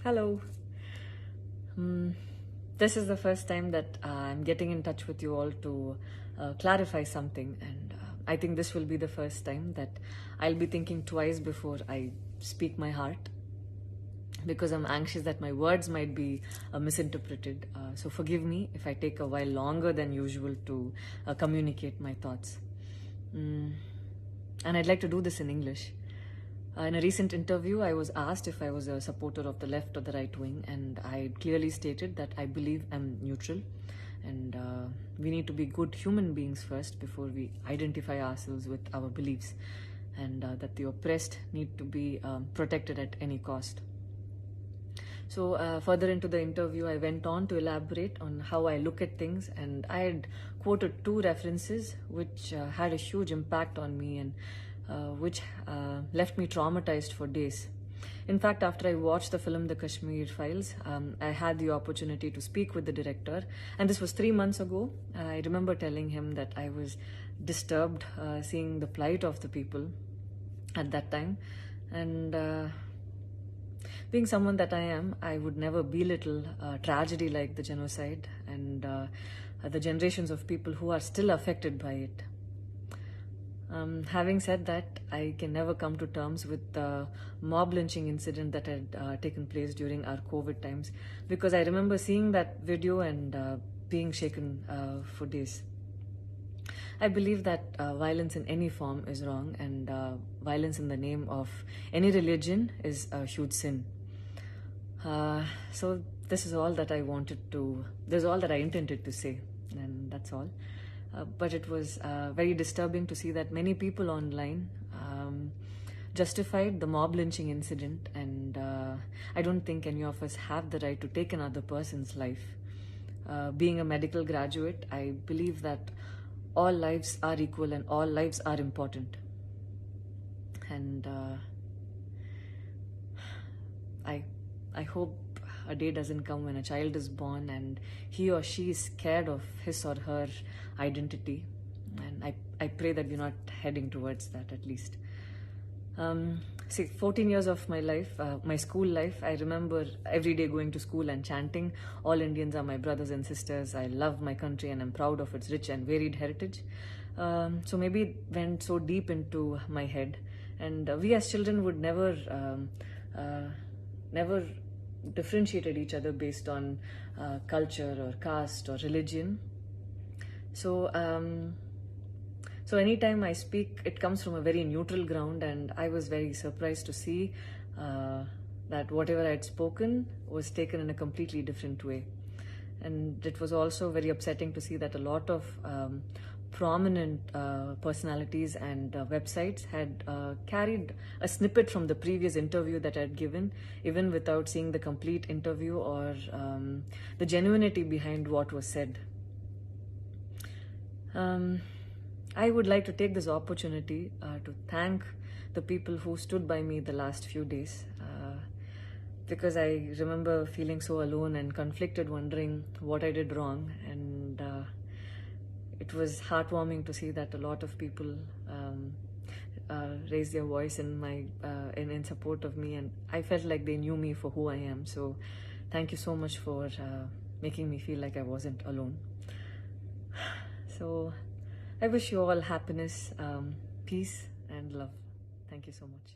Hello. This is the first time that I'm getting in touch with you all to clarify something, and I think this will be the first time that I'll be thinking twice before I speak my heart, because I'm anxious that my words might be misinterpreted. So forgive me if I take a while longer than usual to communicate my thoughts. And I'd like to do this in English. In a recent interview, I was asked if I was a supporter of the left or the right wing, and I clearly stated that I believe I'm neutral, and we need to be good human beings first before we identify ourselves with our beliefs, and that the oppressed need to be protected at any cost. So further into the interview, I went on to elaborate on how I look at things, and I had quoted two references which had a huge impact on me, and which left me traumatized for days. In fact, after I watched the film The Kashmir Files, I had the opportunity to speak with the director, and this was 3 months ago. I remember telling him that I was disturbed seeing the plight of the people at that time, and being someone that I am, I would never belittle tragedy like the genocide and the generations of people who are still affected by it. Having said that, I can never come to terms with the mob lynching incident that had taken place during our COVID times, because I remember seeing that video and being shaken for days. I believe that violence in any form is wrong, and violence in the name of any religion is a huge sin. So this is all that I intended to say, and that's all. But it was very disturbing to see that many people online justified the mob lynching incident, and I don't think any of us have the right to take another person's life. Being a medical graduate, I believe that all lives are equal and all lives are important. And I hope a day doesn't come when a child is born and he or she is scared of his or her identity, and I pray that we're not heading towards that, at least. 14 years of my life, my school life, I remember every day going to school and chanting, "All Indians are my brothers and sisters. I love my country and I'm proud of its rich and varied heritage." So maybe it went so deep into my head, and we as children would never differentiated each other based on culture or caste or religion. So anytime I speak, it comes from a very neutral ground, and I was very surprised to see that whatever I had spoken was taken in a completely different way. And it was also very upsetting to see that a lot of prominent personalities and websites had carried a snippet from the previous interview that I had given, even without seeing the complete interview or the genuinity behind what was said. I would like to take this opportunity to thank the people who stood by me the last few days, because I remember feeling so alone and conflicted, wondering what I did wrong, and it was heartwarming to see that a lot of people raised their voice in support of me, and I felt like they knew me for who I am. So thank you so much for making me feel like I wasn't alone. So I wish you all happiness, peace and love. Thank you so much.